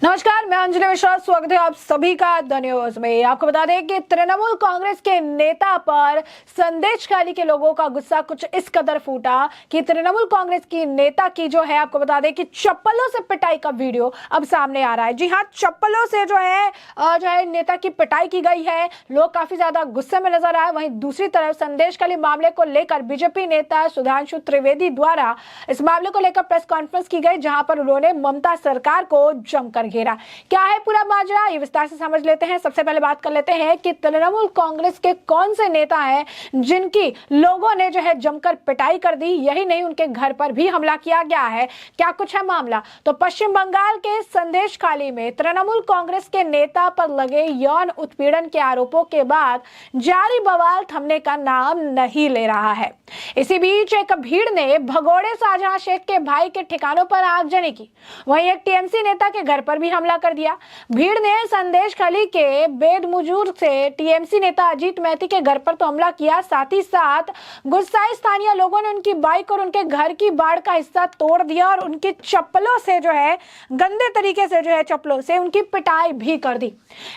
नमस्कार, मैं अंजलि मिश्रा। स्वागत है आप सभी का द न्यूज में। आपको बता दें कि तृणमूल कांग्रेस के नेता पर संदेशखाली के लोगों का गुस्सा कुछ इस कदर फूटा कि तृणमूल कांग्रेस की नेता की जो है, आपको बता दें कि चप्पलों से पिटाई का वीडियो अब सामने आ रहा है। जी हाँ, चप्पलों से जो है नेता की पिटाई की गई है। लोग काफी ज्यादा गुस्से में नजर आए। वहीं दूसरी तरफ संदेशखाली मामले को लेकर बीजेपी नेता सुधांशु त्रिवेदी द्वारा इस मामले को लेकर प्रेस कॉन्फ्रेंस की गई, जहां पर उन्होंने ममता सरकार को जमकर घेरा। क्या है पूरा माजरा, ये विस्तार से समझ लेते हैं। सबसे पहले बात कर लेते हैं कि तृणमूल कांग्रेस के कौन से नेता हैं जिनकी लोगों ने जो है जमकर पिटाई कर दी। यही नहीं, उनके घर पर भी हमला किया गया है। क्या कुछ है मामला, तो पश्चिम बंगाल के संदेशखाली में तृणमूल कांग्रेस के नेता पर लगे यौन उत्पीड़न के आरोपों के बाद जारी बवाल थमने का नाम नहीं ले रहा है। इसी बीच एक भीड़ ने भगोड़े शाहजहां शेख के भाई के ठिकानों पर आगजनी की। वहीं एक टीएमसी नेता के घर पर भी हमला कर दिया। भीड़ ने संदेशखाली के बेदमुजूर से टीएमसी नेता अजीत मैती के घर पर तो हमला किया, साथ ही साथ गुस्साए स्थानीय लोगों ने उनकी बाइक और उनके घर की बाड़ का हिस्सा तोड़ दिया और उनकी चप्पलों से जो है, गंदे तरीके से जो है चप्पलों से उनकी पिटाई भी कर दी।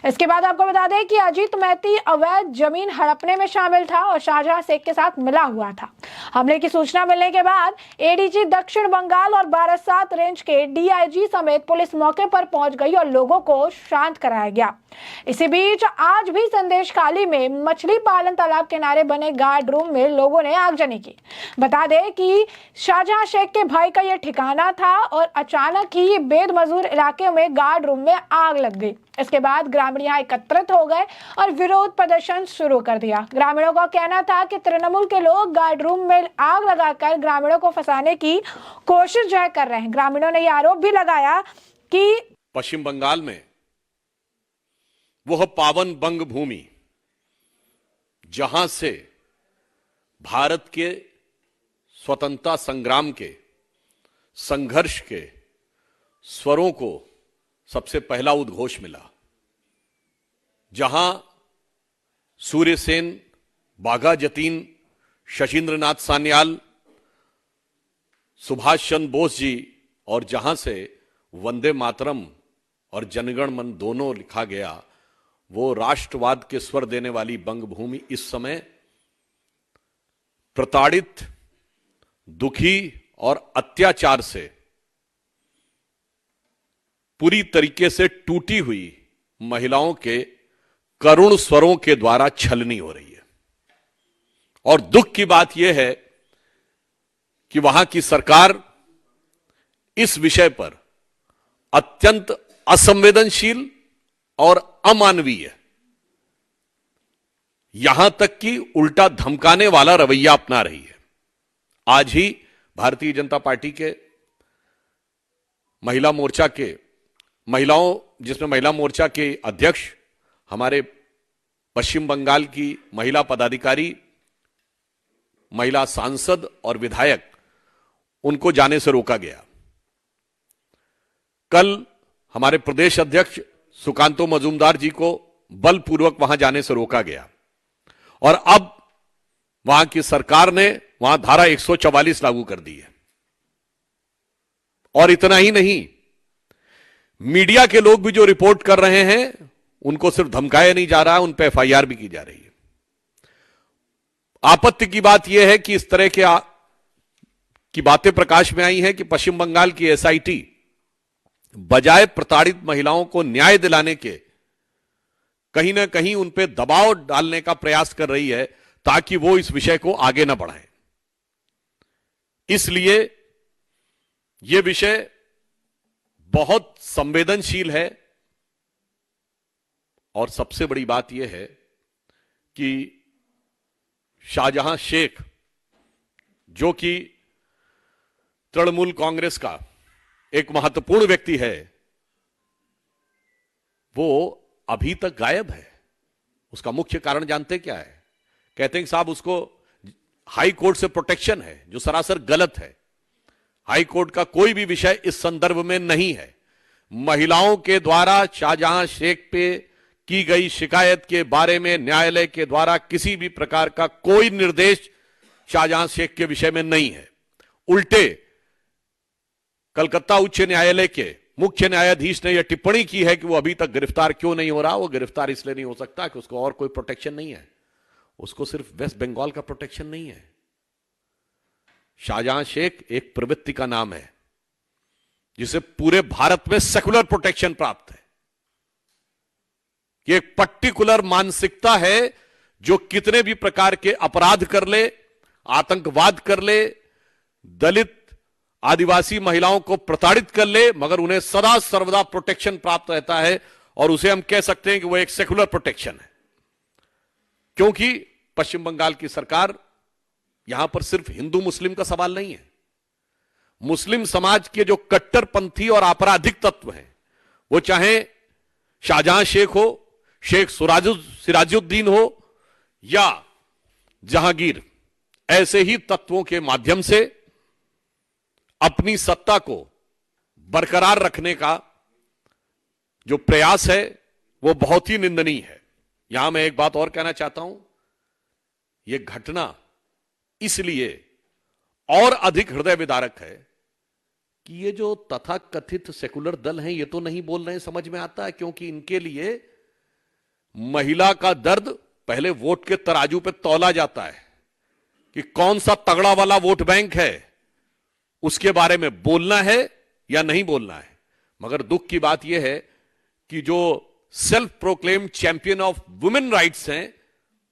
इसके बाद आपको बता दें कि अजीत मैती अवैध जमीन हड़पने में शामिल था और शाहजहां शेख के साथ मिला हुआ था। हमले की सूचना मिलने के बाद एडीजी दक्षिण बंगाल और बारासात रेंज के डीआईजी समेत पुलिस मौके पर पहुंच गई और लोगों को शांत कराया गया। इसी बीच आज भी संदेशखाली में मछली पालन तालाब किनारे बने गार्ड रूम में लोगों ने आगजनी की। बता दें कि शाहजहां शेख के भाई का यह ठिकाना था और अचानक ही बेद मजूर इलाके में गार्ड रूम में आग लग गई। इसके बाद ग्रामीण यहाँ एकत्रित हो गए और विरोध प्रदर्शन शुरू कर दिया। ग्रामीणों का कहना था कि तृणमूल के लोग गार्ड रूम में आग लगाकर ग्रामीणों को फंसाने की कोशिश जो है कर रहे हैं। ग्रामीणों ने यह आरोप भी लगाया कि पश्चिम बंगाल में वह पावन बंग भूमि जहां से भारत के स्वतंत्रता संग्राम के संघर्ष के स्वरों को सबसे पहला उद्घोष मिला, जहां सूर्यसेन, बाघा जतीन, शशीन्द्रनाथ सान्याल, सुभाष चंद्र बोस जी, और जहां से वंदे मातरम और जनगण मन दोनों लिखा गया, वो राष्ट्रवाद के स्वर देने वाली बंगभूमि इस समय प्रताड़ित, दुखी और अत्याचार से पूरी तरीके से टूटी हुई महिलाओं के करुण स्वरों के द्वारा छलनी हो रही है। और दुख की बात यह है कि वहां की सरकार इस विषय पर अत्यंत असंवेदनशील और अमानवीय, यहां तक कि उल्टा धमकाने वाला रवैया अपना रही है। आज ही भारतीय जनता पार्टी के महिला मोर्चा के जिसमें महिला मोर्चा के अध्यक्ष, हमारे पश्चिम बंगाल की महिला पदाधिकारी, महिला सांसद और विधायक, उनको जाने से रोका गया। कल हमारे प्रदेश अध्यक्ष सुकांतो मजूमदार जी को बलपूर्वक वहां जाने से रोका गया और अब वहां की सरकार ने वहां धारा 144 लागू कर दी है। और इतना ही नहीं, मीडिया के लोग भी जो रिपोर्ट कर रहे हैं उनको सिर्फ धमकाया नहीं जा रहा है, उन पर एफआईआर भी की जा रही है। आपत्ति की बात यह है कि इस तरह की बातें प्रकाश में आई हैं कि पश्चिम बंगाल की एसआईटी बजाय प्रताड़ित महिलाओं को न्याय दिलाने के कहीं ना कहीं उन पर दबाव डालने का प्रयास कर रही है ताकि वो इस विषय को आगे न बढ़ाएं। इसलिए यह विषय बहुत संवेदनशील है और सबसे बड़ी बात यह है कि शाहजहां शेख, जो कि तृणमूल कांग्रेस का एक महत्वपूर्ण व्यक्ति है, वो अभी तक गायब है। उसका मुख्य कारण जानते क्या है? कहते हैं कि साहब उसको हाई कोर्ट से प्रोटेक्शन है, जो सरासर गलत है। हाई कोर्ट का कोई भी विषय इस संदर्भ में नहीं है। महिलाओं के द्वारा शाहजहां शेख पे की गई शिकायत के बारे में न्यायालय के द्वारा किसी भी प्रकार का कोई निर्देश शाहजहां शेख के विषय में नहीं है। उल्टे कलकत्ता उच्च न्यायालय के मुख्य न्यायाधीश ने यह टिप्पणी की है कि वो अभी तक गिरफ्तार क्यों नहीं हो रहा। वो गिरफ्तार इसलिए नहीं हो सकता कि उसको और कोई प्रोटेक्शन नहीं है। उसको सिर्फ वेस्ट बंगाल का प्रोटेक्शन नहीं है। शाहजहां शेख एक प्रवृत्ति का नाम है जिसे पूरे भारत में सेकुलर प्रोटेक्शन प्राप्त है। ये एक पर्टिकुलर मानसिकता है जो कितने भी प्रकार के अपराध कर ले, आतंकवाद कर ले, दलित आदिवासी महिलाओं को प्रताड़ित कर ले, मगर उन्हें सदा सर्वदा प्रोटेक्शन प्राप्त रहता है। और उसे हम कह सकते हैं कि वह एक सेकुलर प्रोटेक्शन है, क्योंकि पश्चिम बंगाल की सरकार यहां पर सिर्फ हिंदू मुस्लिम का सवाल नहीं है। मुस्लिम समाज के जो कट्टरपंथी और आपराधिक तत्व हैं, वो चाहे शाहजहां शेख हो, शेख सिराजुद्दीन हो या जहांगीर, ऐसे ही तत्वों के माध्यम से अपनी सत्ता को बरकरार रखने का जो प्रयास है वो बहुत ही निंदनीय है। यहां मैं एक बात और कहना चाहता हूं, यह घटना इसलिए और अधिक हृदय विदारक है कि ये जो तथाकथित सेकुलर दल हैं ये तो नहीं बोल रहे हैं, समझ में आता है, क्योंकि इनके लिए महिला का दर्द पहले वोट के तराजू पे तौला जाता है कि कौन सा तगड़ा वाला वोट बैंक है, उसके बारे में बोलना है या नहीं बोलना है। मगर दुख की बात यह है कि जो self proclaim champion of women rights हैं,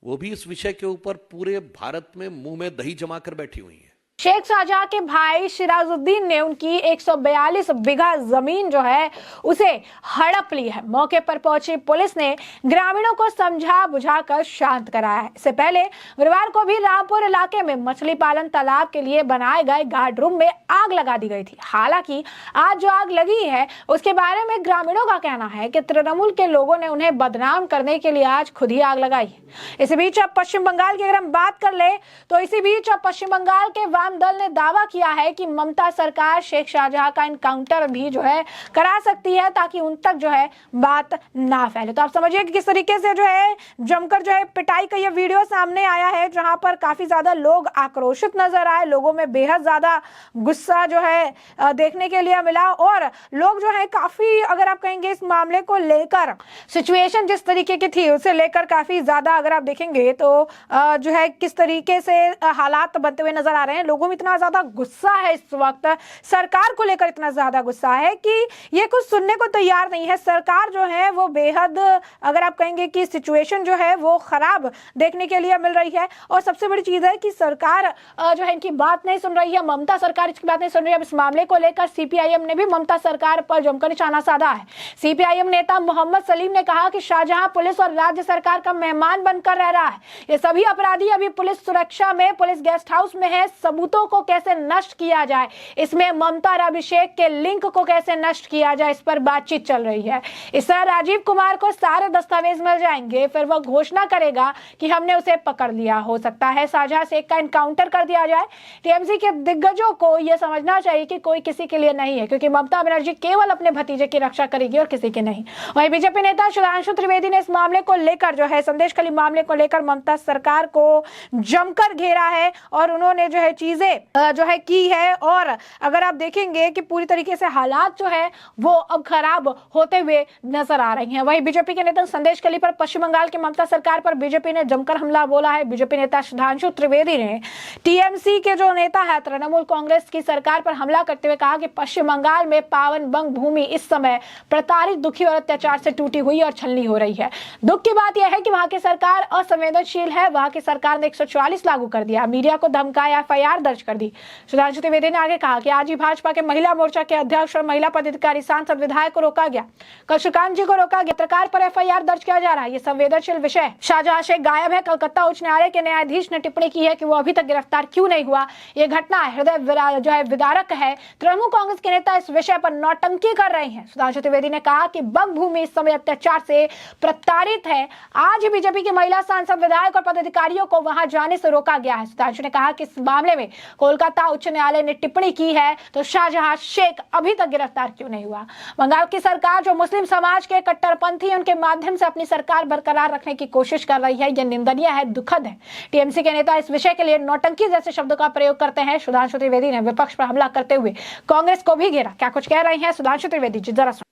वो भी इस विषय के ऊपर पूरे भारत में मुंह में दही जमाकर बैठी हुई हैं। शेख शाहजहां के भाई सिराजुद्दीन ने उनकी 142 बीघा जमीन जो है उसे हड़प ली है। मौके पर पहुंची पुलिस ने ग्रामीणों को समझा बुझाकर शांत कराया है। इससे पहले गुरुवार को भी रामपुर इलाके में मछली पालन तालाब के लिए बनाए गए गार्ड रूम में आग लगा दी गई थी। हालांकि आज जो आग लगी है उसके बारे में ग्रामीणों का कहना है कि तृणमूल के लोगों ने उन्हें बदनाम करने के लिए आज खुद ही आग लगाई है। इसी बीच अब पश्चिम बंगाल की अगर हम बात कर ले तो इसी बीच अब पश्चिम बंगाल के वाम दल ने दावा किया है कि ममता सरकार शेख शाहजहां का इनकाउंटर भी जो है करा सकती है ताकि उन तक जो है बात ना फैले। तो आप समझिए कि किस तरीके से जो है जमकर जो है पिटाई का ये वीडियो सामने आया है, जहां पर काफी ज्यादा लोग आक्रोशित नजर आए। लोगों में बेहद ज्यादा गुस्सा जो है देखने के लिए मिला और लोग जो है काफी, अगर आप कहेंगे इस मामले को लेकर सिचुएशन जिस तरीके की थी उसे लेकर काफी ज्यादा अगर आप देखेंगे तो जो है किस तरीके से हालात बनते हुए नजर आ रहे हैं। लोगों में इतना ज्यादा गुस्सा है, इस वक्त सरकार को लेकर इतना ज्यादा गुस्सा है कि ये कुछ सुनने को तैयार नहीं है। सरकार जो है वो बेहद, अगर आप कहेंगे कि सिचुएशन जो है वो खराब देखने के लिए मिल रही है। और सबसे बड़ी चीज है कि सरकार जो है इनकी बात नहीं सुन रही है, ममता सरकार इसकी बात नहीं सुन रही है। इस मामले को लेकर सीपीआईएम ने भी ममता सरकार पर जमकर निशाना साधा है। सीपीआईएम नेता मोहम्मद सलीम ने कहा कि शाहजहां पुलिस और राज्य सरकार का मेहमान बनकर रह रहा है। ये सभी अपराधी अभी पुलिस सुरक्षा में, पुलिस गेस्ट हाउस में है। सबूतों को कैसे नष्ट किया जाए, इसमें ममता और अभिषेक के लिंक को कैसे नष्ट किया जाए, इस पर बातचीत चल रही है। इस तरह राजीव कुमार को सारे दस्तावेज मिल जाएंगे, फिर वह घोषणा करेगा कि हमने उसे पकड़ लिया। हो सकता है शाहजहां शेख का एनकाउंटर कर दिया जाए। टीएमसी के दिग्गजों को यह समझना चाहिए कि कोई किसी के लिए नहीं है, क्योंकि ममता बनर्जी केवल अपने भतीजे की रक्षा करेगी और किसी की नहीं। वहीं बीजेपी नेता सुधांशु त्रिवेदी ने इस मामले को लेकर जो है संदेशखाली मामले को लेकर ममता सरकार को जमकर घेरा है और उन्होंने जो है चीजें जो है की है। और अगर आप देखेंगे कि पूरी तरीके से हालात जो है वो अब खराब होते हुए नजर आ रही हैं। वहीं बीजेपी के नेता संदेशखाली पर पश्चिम बंगाल की ममता सरकार पर बीजेपी ने जमकर हमला बोला है। बीजेपी नेता सुधांशु त्रिवेदी ने टीएमसी के जो नेता है तृणमूल कांग्रेस की सरकार पर हमला करते हुए कहा कि पश्चिम बंगाल में पावन बंग भूमि इस समय प्रताड़ित, दुखी और अत्याचार से टूटी हुई और छलनी हो रही है। दुख की बात यह है कि वहां की सरकार असंवेदनशील है। वहां की सरकार ने 144 लागू कर दिया, मीडिया को धमकाया, एफआईआर दर्ज कर दी। सुधांशु त्रिवेदी ने आगे कहा कि आज ही भाजपा के महिला मोर्चा के अध्यक्ष और महिला पदाधिकारी, सांसद, विधायक को रोका गया। कल श्रीकांत जी को रोका गया। पत्रकार पर एफआईआर दर्ज किया जा रहा है। ये संवेदनशील विषय। शाहजहां शेख गायब है। कलकत्ता उच्च न्यायालय के न्यायाधीश ने टिप्पणी की है कि वो अभी तक गिरफ्तार क्यों नहीं हुआ। ये घटना हृदय जो है विदारक है। तृणमूल कांग्रेस के नेता इस विषय पर नौटंकी कर रहे हैं। सुधांशु त्रिवेदी ने कहा कि बंग भूमि इस समय अत्याचार से प्रताड़ित है। आज ही बीजेपी की महिला सांसद, विधायक और पदाधिकारियों को वहां जाने से रोका गया है। सुधांशु ने कहा कि इस मामले में कोलकाता उच्च न्यायालय ने टिप्पणी की है तो शाहजहां शेख अभी तक गिरफ्तार क्यों नहीं हुआ? बंगाल की सरकार जो मुस्लिम समाज के कट्टरपंथी उनके माध्यम से अपनी सरकार बरकरार रखने की कोशिश कर रही है, यह निंदनीय है, दुखद है। टीएमसी के नेता इस विषय के लिए नौटंकी जैसे शब्दों का प्रयोग करते हैं। सुधांशु त्रिवेदी ने विपक्ष पर हमला करते हुए कांग्रेस को भी घेरा। क्या कुछ कह रहे हैं सुधांशु त्रिवेदी जी, जरा सुनिए।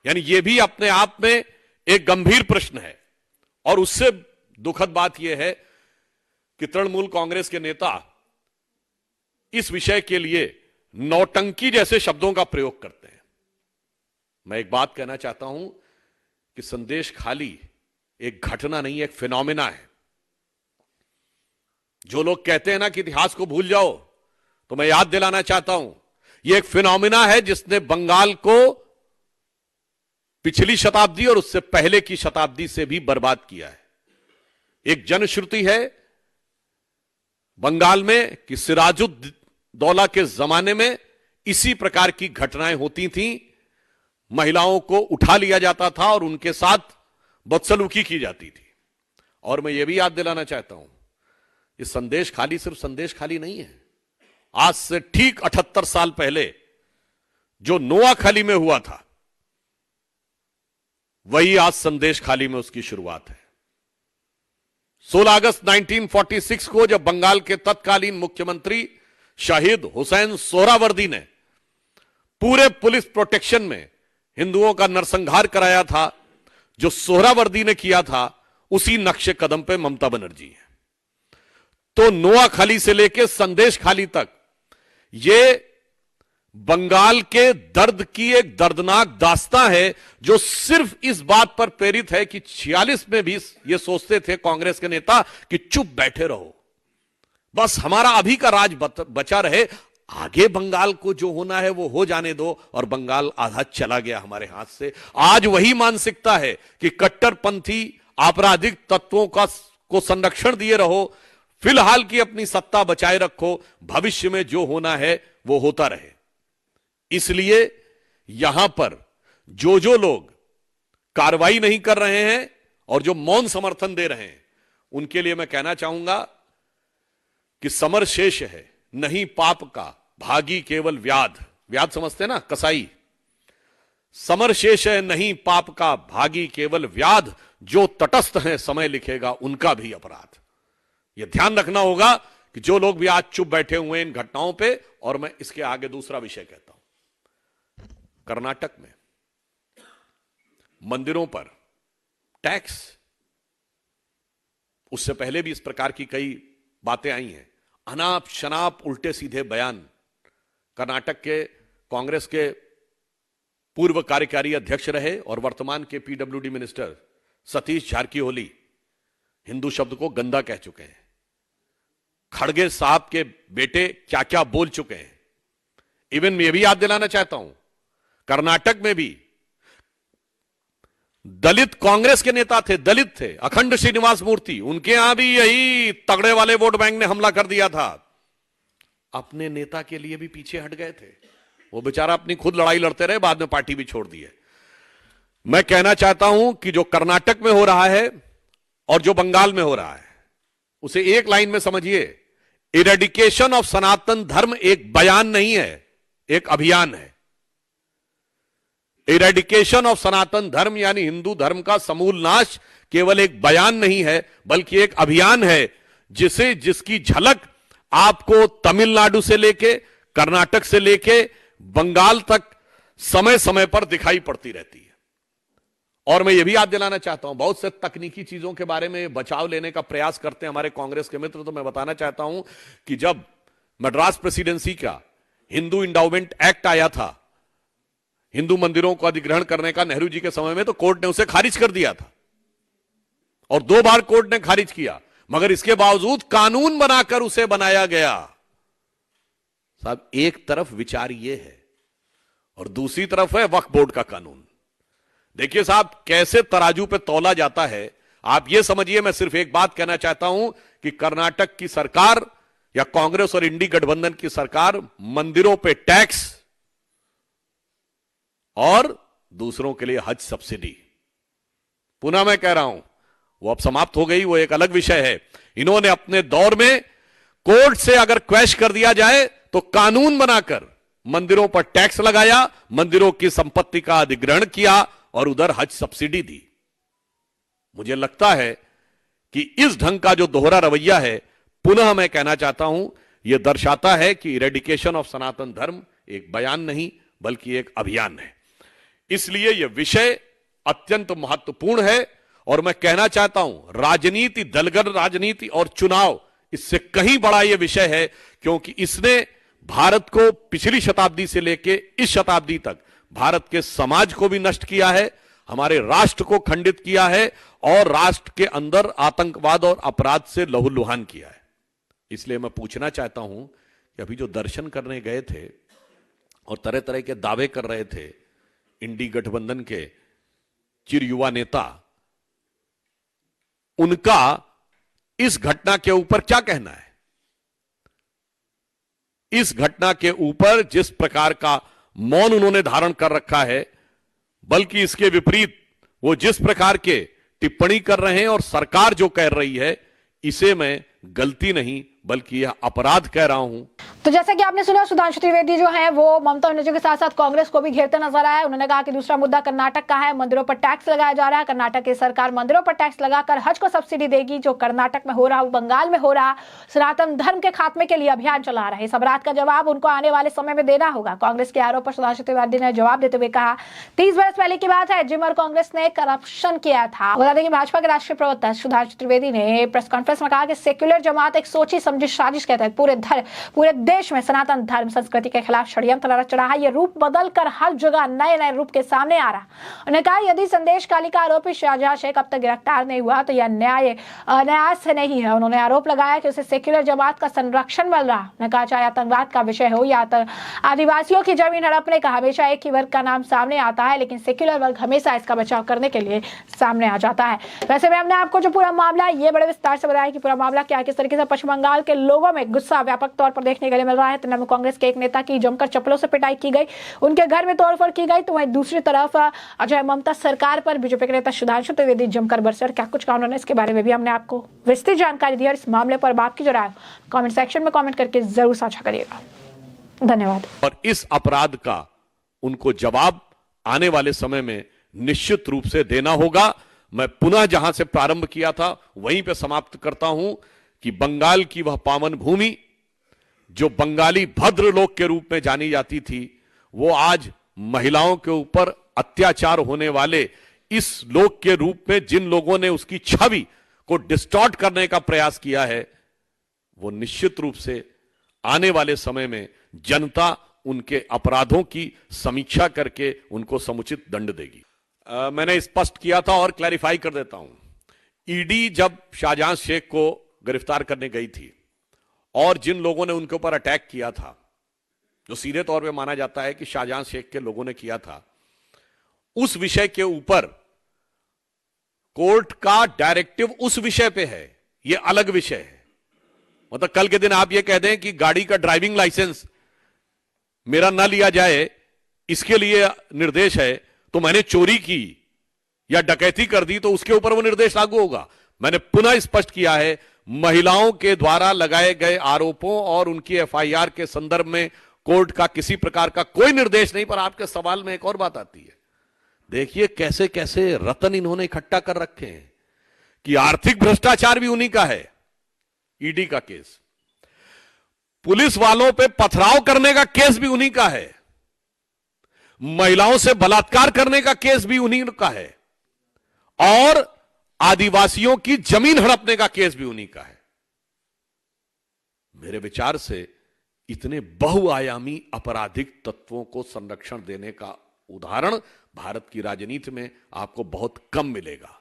यानी यह भी अपने आप में एक गंभीर प्रश्न है और उससे दुखद बात यह है कि तृणमूल कांग्रेस के नेता इस विषय के लिए नौटंकी जैसे शब्दों का प्रयोग करते हैं। मैं एक बात कहना चाहता हूं कि संदेश खाली एक घटना नहीं, एक फिनोमिना है। जो लोग कहते हैं ना कि इतिहास को भूल जाओ, तो मैं याद दिलाना चाहता हूं, यह एक फिनोमिना है जिसने बंगाल को पिछली शताब्दी और उससे पहले की शताब्दी से भी बर्बाद किया है। एक जनश्रुति है बंगाल में कि सिराजुद्दौला के जमाने में इसी प्रकार की घटनाएं होती थीं। महिलाओं को उठा लिया जाता था और उनके साथ बदसलूकी की जाती थी। और मैं यह भी याद दिलाना चाहता हूं, ये संदेश खाली सिर्फ संदेश खाली नहीं है। आज से ठीक 78 साल पहले जो नोआखाली में हुआ था, वही आज संदेश खाली में उसकी शुरुआत है। 16 अगस्त 1946 को जब बंगाल के तत्कालीन मुख्यमंत्री शहीद हुसैन सोहरावर्दी ने पूरे पुलिस प्रोटेक्शन में हिंदुओं का नरसंहार कराया था, जो सोहरावर्दी ने किया था, उसी नक्शे कदम पे ममता बनर्जी है। तो नोआखाली से लेकर संदेश खाली तक ये बंगाल के दर्द की एक दर्दनाक दास्तां है, जो सिर्फ इस बात पर प्रेरित है कि 46 में भी ये सोचते थे कांग्रेस के नेता कि चुप बैठे रहो, बस हमारा अभी का राज बचा रहे, आगे बंगाल को जो होना है वो हो जाने दो, और बंगाल आधा चला गया हमारे हाथ से। आज वही मानसिकता है कि कट्टरपंथी आपराधिक तत्वों को संरक्षण दिए रहो, फिलहाल की अपनी सत्ता बचाए रखो, भविष्य में जो होना है वो होता रहे। इसलिए यहां पर जो लोग कार्रवाई नहीं कर रहे हैं और जो मौन समर्थन दे रहे हैं, उनके लिए मैं कहना चाहूंगा कि समर शेष है नहीं पाप का, भागी केवल व्याध। व्याध समझते हैं ना, कसाई। समर शेष है नहीं पाप का, भागी केवल व्याध, जो तटस्थ हैं समय लिखेगा उनका भी अपराध। यह ध्यान रखना होगा कि जो लोग भी आज चुप बैठे हुए इन घटनाओं पे। और मैं इसके आगे दूसरा विषय कहता हूं, कर्नाटक में मंदिरों पर टैक्स, उससे पहले भी इस प्रकार की कई बातें आई हैं, अनाप शनाप उल्टे सीधे बयान। कर्नाटक के कांग्रेस के पूर्व कार्यकारी अध्यक्ष रहे और वर्तमान के पीडब्ल्यूडी मिनिस्टर सतीश जारकीहोली हिंदू शब्द को गंदा कह चुके हैं। खड़गे साहब के बेटे क्या क्या बोल चुके हैं। इवन मैं भी याद दिलाना चाहता हूं, कर्नाटक में भी दलित कांग्रेस के नेता थे, दलित थे, अखंड श्रीनिवास मूर्ति, उनके यहां भी यही तगड़े वाले वोट बैंक ने हमला कर दिया था। अपने नेता के लिए भी पीछे हट गए थे, वो बेचारा अपनी खुद लड़ाई लड़ते रहे, बाद में पार्टी भी छोड़ दी है। मैं कहना चाहता हूं कि जो कर्नाटक में हो रहा है और जो बंगाल में हो रहा है, उसे एक लाइन में समझिए, इरेडिकेशन ऑफ सनातन धर्म एक बयान नहीं है, एक अभियान है। इरेडिकेशन ऑफ सनातन धर्म यानी हिंदू धर्म का समूल नाश केवल एक बयान नहीं है, बल्कि एक अभियान है, जिसकी झलक आपको तमिलनाडु से लेके, कर्नाटक से लेके बंगाल तक समय समय पर दिखाई पड़ती रहती है। और मैं यह भी याद दिलाना चाहता हूं, बहुत से तकनीकी चीजों के बारे में बचाव लेने का प्रयास करते हैं हमारे कांग्रेस के मित्र। तो मैं बताना चाहता हूं कि जब मद्रास प्रेसिडेंसी का हिंदू इंडाउमेंट एक्ट आया था, हिंदू मंदिरों को अधिग्रहण करने का नेहरू जी के समय में, तो कोर्ट ने उसे खारिज कर दिया था और 2 बार कोर्ट ने खारिज किया, मगर इसके बावजूद कानून बनाकर उसे बनाया गया। साहब, एक तरफ विचार यह है और दूसरी तरफ है वक्फ बोर्ड का कानून। देखिए साहब, कैसे तराजू पे तौला जाता है। आप यह समझिए, मैं सिर्फ एक बात कहना चाहता हूं कि कर्नाटक की सरकार या कांग्रेस और इंडी गठबंधन की सरकार मंदिरों पे टैक्स और दूसरों के लिए हज सब्सिडी, पुनः मैं कह रहा हूं, वो अब समाप्त हो गई, वो एक अलग विषय है। इन्होंने अपने दौर में कोर्ट से अगर क्वैश कर दिया जाए तो कानून बनाकर मंदिरों पर टैक्स लगाया, मंदिरों की संपत्ति का अधिग्रहण किया और उधर हज सब्सिडी दी। मुझे लगता है कि इस ढंग का जो दोहरा रवैया है, पुनः मैं कहना चाहता हूं, यह दर्शाता है कि इरेडिकेशन ऑफ सनातन धर्म एक बयान नहीं बल्कि एक अभियान है। इसलिए यह विषय अत्यंत महत्वपूर्ण है और मैं कहना चाहता हूं राजनीति, दलगत राजनीति और चुनाव इससे कहीं बड़ा यह विषय है, क्योंकि इसने भारत को पिछली शताब्दी से लेकर इस शताब्दी तक भारत के समाज को भी नष्ट किया है, हमारे राष्ट्र को खंडित किया है और राष्ट्र के अंदर आतंकवाद और अपराध से लहूलुहान किया है। इसलिए मैं पूछना चाहता हूं कि अभी जो दर्शन करने गए थे और तरह तरह के दावे कर रहे थे इंडी गठबंधन के चिर युवा नेता, उनका इस घटना के ऊपर क्या कहना है? इस घटना के ऊपर जिस प्रकार का मौन उन्होंने धारण कर रखा है, बल्कि इसके विपरीत वो जिस प्रकार के टिप्पणी कर रहे हैं और सरकार जो कह रही है, इसे मैं गलती नहीं बल्कि यह अपराध कह रहा हूं। तो जैसा कि आपने सुना, सुधांशु त्रिवेदी जो है वो ममता बनर्जी के साथ साथ कांग्रेस को भी घेरते नजर आए। उन्होंने कहा कि दूसरा मुद्दा कर्नाटक का है, मंदिरों पर टैक्स लगाया जा रहा है, कर्नाटक की सरकार मंदिरों पर टैक्स लगाकर हज को सब्सिडी देगी। जो कर्नाटक में हो रहा, वो बंगाल में हो रहा, सनातन धर्म के खात्मे के लिए अभियान चला रहे। इस अपराध का जवाब उनको आने वाले समय में देना होगा। कांग्रेस के आरोप पर सुधांशु त्रिवेदी ने जवाब देते हुए कहा, 30 बरस पहले की बात है, जिम और कांग्रेस ने करप्शन किया था। बता दें कि भाजपा के राष्ट्रीय प्रवक्ता सुधांशु त्रिवेदी ने प्रेस कॉन्फ्रेंस में कहा कि सेक्युलर जमात एक सोची समझी साजिश के तहत पूरे देश में सनातन धर्म संस्कृति के खिलाफ षड्यंत्र रच रहा है। ये रूप बदलकर हर जगह नए नए रूप के सामने आ रहा। उन्होंने कहा, यदि संदेश काली का आरोपी शाहजहां शेख अब तक गिरफ्तार नहीं हुआ तो यह न्याय से नहीं है। उन्होंने आरोप लगाया कि उसे सेक्युलर जमात का संरक्षण मिल रहा। उन्होंने कहा, चाहे आतंकवाद का विषय हो या आदिवासियों की जमीन हड़पने का, हमेशा एक ही वर्ग का नाम सामने आता है, लेकिन सेक्युलर वर्ग हमेशा इसका बचाव करने के लिए सामने आ जाता है। वैसे में हमने आपको जो पूरा मामला ये बड़े विस्तार से बताया कि पूरा मामला क्या, किस तरीके से पश्चिम बंगाल के लोगों में गुस्सा व्यापक तौर पर देखने के लिए मिल रहा है। तृणमूल कांग्रेस के एक नेता की जमकर चप्पलों से पिटाई की गई, उनके घर में तोड़फोड़ की गई, तो वहीं दूसरी तरफ अजय ममता सरकार पर बीजेपी के नेता सुधांशु त्रिवेदी जमकर बरसे। और क्या कुछ कहा उन्होंने, इसके बारे में भी हमने आपको विस्तृत जानकारी दी। और इस मामले पर आपकी जो राय कमेंट सेक्शन में कमेंट करके जरूर साझा करिएगा। धन्यवाद। और इस अपराध का उनको जवाब आने वाले समय में निश्चित रूप से देना होगा। मैं पुनः जहां से प्रारंभ किया था वहीं पे समाप्त करता हूं कि बंगाल की वह पावन भूमि जो बंगाली भद्र लोक के रूप में जानी जाती थी, वो आज महिलाओं के ऊपर अत्याचार होने वाले इस लोक के रूप में जिन लोगों ने उसकी छवि को डिस्टॉर्ट करने का प्रयास किया है, वो निश्चित रूप से आने वाले समय में जनता उनके अपराधों की समीक्षा करके उनको समुचित दंड देगी। मैंने स्पष्ट किया था और क्लैरिफाई कर देता हूं, ईडी जब शाहजहां शेख को गिरफ्तार करने गई थी और जिन लोगों ने उनके ऊपर अटैक किया था, जो सीधे तौर पे माना जाता है कि शाहजहां शेख के लोगों ने किया था, उस विषय के ऊपर कोर्ट का डायरेक्टिव उस विषय पे है, यह अलग विषय है। मतलब कल के दिन आप यह कह दें कि गाड़ी का ड्राइविंग लाइसेंस मेरा ना लिया जाए, इसके लिए निर्देश है, तो मैंने चोरी की या डकैती कर दी तो उसके ऊपर वो निर्देश लागू होगा। मैंने पुनः स्पष्ट किया है, महिलाओं के द्वारा लगाए गए आरोपों और उनकी एफआईआर के संदर्भ में कोर्ट का किसी प्रकार का कोई निर्देश नहीं। पर आपके सवाल में एक और बात आती है, देखिए कैसे कैसे रतन इन्होंने इकट्ठा कर रखे हैं कि आर्थिक भ्रष्टाचार भी उन्हीं का है। ईडी का केस, पुलिस वालों पे पथराव करने का केस भी उन्हीं का है, महिलाओं से बलात्कार करने का केस भी उन्हीं का है और आदिवासियों की जमीन हड़पने का केस भी उन्हीं का है। मेरे विचार से इतने बहुआयामी आपराधिक तत्वों को संरक्षण देने का उदाहरण भारत की राजनीति में आपको बहुत कम मिलेगा।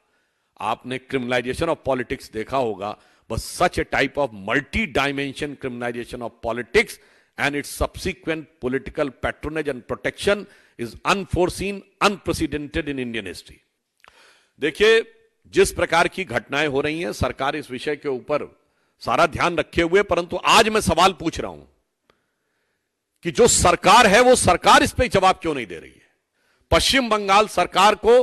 आपने क्रिमिनलाइजेशन ऑफ पॉलिटिक्स देखा होगा, बस such a type of multi dimension criminalisation of politics and its subsequent political patronage and protection is unforeseen, unprecedented in Indian history. देखिए, जिस प्रकार की घटनाएं हो रही हैं, सरकार इस विषय के ऊपर सारा ध्यान रखे हुए, परंतु आज मैं सवाल पूछ रहा हूं कि जो सरकार है वो सरकार इस पे जवाब क्यों नहीं दे रही है। पश्चिम बंगाल सरकार को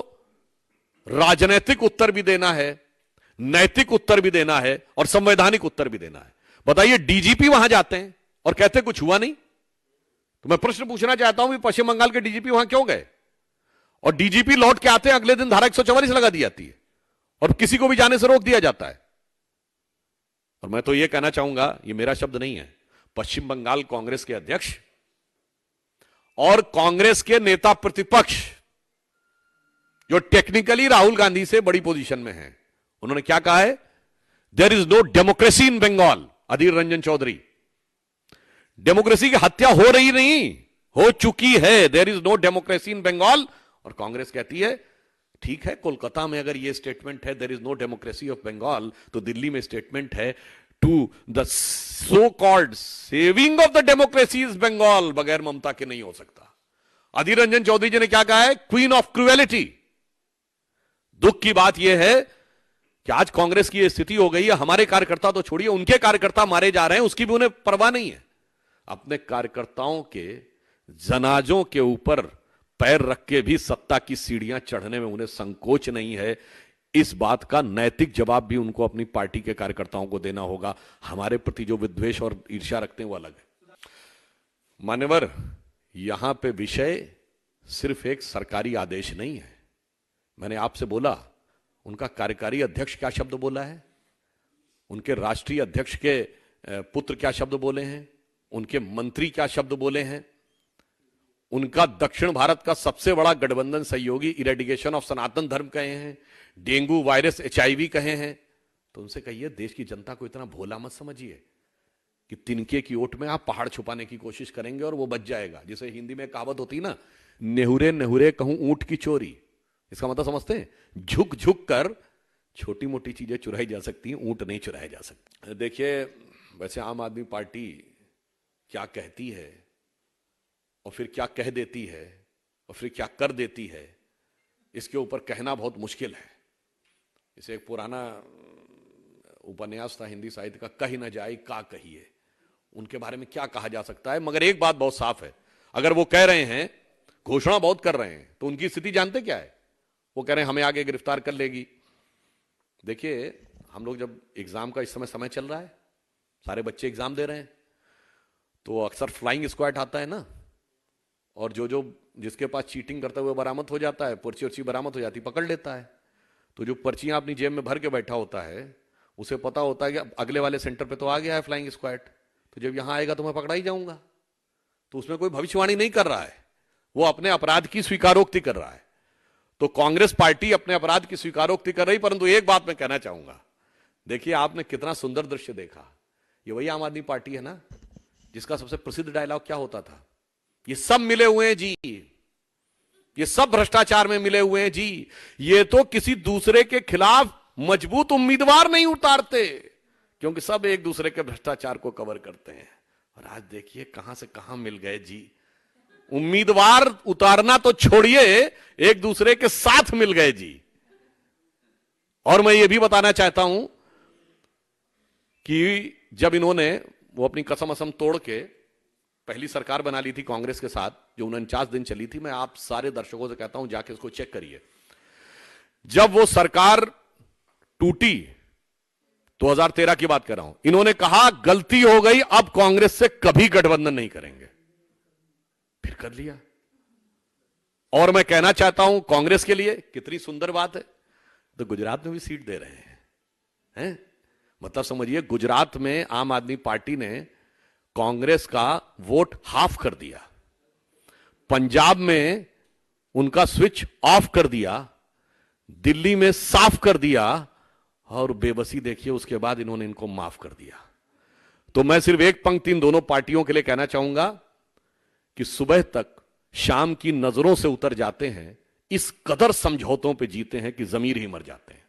राजनीतिक उत्तर भी देना है, नैतिक उत्तर भी देना है और संवैधानिक उत्तर भी देना है। बताइए, डीजीपी वहां जाते हैं और कहते कुछ हुआ नहीं। तो मैं प्रश्न पूछना चाहता हूं कि पश्चिम बंगाल के डीजीपी वहां क्यों गए? और डीजीपी लौट के आते हैं, अगले दिन धारा 144 लगा दी जाती है और किसी को भी जाने से रोक दिया जाता है। और मैं तो यह कहना चाहूंगा, यह मेरा शब्द नहीं है, पश्चिम बंगाल कांग्रेस के अध्यक्ष और कांग्रेस के नेता प्रतिपक्ष जो टेक्निकली राहुल गांधी से बड़ी पोजीशन में हैं, उन्होंने क्या कहा है? There is no democracy in Bengal. Adhir Ranjan Chowdhury, democracy की हत्या हो रही नहीं, हो चुकी है। There is no democracy in Bengal. और कांग्रेस कहती है ठीक है, कोलकाता में अगर यह स्टेटमेंट है there is no democracy of Bengal, तो दिल्ली में स्टेटमेंट है to the so called saving of the democracy is Bengal, बगैर ममता के नहीं हो सकता। अधीर रंजन चौधरी जी ने क्या कहा है? Queen of cruelty. दुख की बात यह है कि आज कांग्रेस की यह स्थिति हो गई है, हमारे कार्यकर्ता तो छोड़िए, उनके कार्यकर्ता मारे जा रहे हैं, उसकी भी उन्हें परवाह नहीं है। अपने कार्यकर्ताओं के जनाजों के ऊपर पैर रख के भी सत्ता की सीढ़ियां चढ़ने में उन्हें संकोच नहीं है। इस बात का नैतिक जवाब भी उनको अपनी पार्टी के कार्यकर्ताओं को देना होगा। हमारे प्रति जो विद्वेष और ईर्ष्या रखते हैं वो अलग है। मान्यवर, यहां पे विषय सिर्फ एक सरकारी आदेश नहीं है। मैंने आपसे बोला उनका कार्यकारी अध्यक्ष क्या शब्द बोला है, उनके राष्ट्रीय अध्यक्ष के पुत्र क्या शब्द बोले हैं, उनके मंत्री क्या शब्द बोले हैं, उनका दक्षिण भारत का सबसे बड़ा गठबंधन सहयोगी इरेडिकेशन ऑफ सनातन धर्म कहे हैं, डेंगू वायरस HIV कहे हैं। तो उनसे कहिए देश की जनता को इतना भोला मत समझिए कि तिनके की ओट में आप पहाड़ छुपाने की कोशिश करेंगे और वो बच जाएगा। जैसे हिंदी में कहावत होती ना, नेहुरे नेहुरे कहूं ऊंट की चोरी। इसका मतलब समझते हैं? झुक झुक कर छोटी मोटी चीजें चुराई जा सकती हैं, ऊंट नहीं चुराए जा सकते। देखिए, वैसे आम आदमी पार्टी क्या कहती है और फिर क्या कह देती है और फिर क्या कर देती है, इसके ऊपर कहना बहुत मुश्किल है। इसे एक पुराना उपन्यास था हिंदी साहित्य का, कही न जाए का कहिए। उनके बारे में क्या कहा जा सकता है? मगर एक बात बहुत साफ है, अगर वो कह रहे हैं, घोषणा बहुत कर रहे हैं, तो उनकी स्थिति जानते क्या है? वो कह रहे हैं हमें आगे गिरफ्तार कर लेगी। देखिए, हम लोग जब एग्जाम का इस समय चल रहा है, सारे बच्चे एग्जाम दे रहे हैं, तो अक्सर फ्लाइंग स्क्वाड आता है ना, और जो जिसके पास चीटिंग करता हुआ बरामद हो जाता है, पर्ची वर्ची बरामद हो जाती, पकड़ लेता है। तो जो पर्चियां अपनी जेब में भर के बैठा होता है, उसे पता होता है कि अगले वाले सेंटर पे तो आ गया है फ्लाइंग स्क्वाड, तो जब यहां आएगा तो मैं पकड़ा ही जाऊंगा। तो उसमें कोई भविष्यवाणी नहीं कर रहा है, वो अपने अपराध की स्वीकारोक्ति कर रहा है। तो कांग्रेस पार्टी अपने अपराध की स्वीकारोक्ति कर रही। परंतु एक बात मैं कहना चाहूंगा, देखिए आपने कितना सुंदर दृश्य देखा। ये वही आम आदमी पार्टी है ना जिसका सबसे प्रसिद्ध डायलॉग क्या होता था? ये सब मिले हुए हैं जी, ये सब भ्रष्टाचार में मिले हुए हैं जी, ये तो किसी दूसरे के खिलाफ मजबूत उम्मीदवार नहीं उतारते, क्योंकि सब एक दूसरे के भ्रष्टाचार को कवर करते हैं। और आज देखिए कहां से कहां मिल गए जी, उम्मीदवार उतारना तो छोड़िए, एक दूसरे के साथ मिल गए जी। और मैं ये भी बताना चाहता हूं कि जब इन्होंने वो अपनी कसम असम तोड़ के पहली सरकार बना ली थी कांग्रेस के साथ, जो 49 दिन चली थी, मैं आप सारे दर्शकों से कहता हूं जाके इसको चेक करिए। जब वो सरकार टूटी, 2013 की बात कर रहा हूं, इन्होंने कहा गलती हो गई, अब कांग्रेस से कभी गठबंधन नहीं करेंगे। फिर कर लिया। और मैं कहना चाहता हूं कांग्रेस के लिए कितनी सुंदर बात है, तो गुजरात में भी सीट दे रहे हैं। मतलब समझिए, गुजरात में आम आदमी पार्टी ने कांग्रेस का वोट हाफ कर दिया, पंजाब में उनका स्विच ऑफ कर दिया, दिल्ली में साफ कर दिया, और बेबसी देखिए उसके बाद इन्होंने इनको माफ कर दिया। तो मैं सिर्फ एक पंक्ति इन दोनों पार्टियों के लिए कहना चाहूंगा कि सुबह तक शाम की नजरों से उतर जाते हैं, इस कदर समझौतों पे जीते हैं कि जमीर ही मर जाते हैं।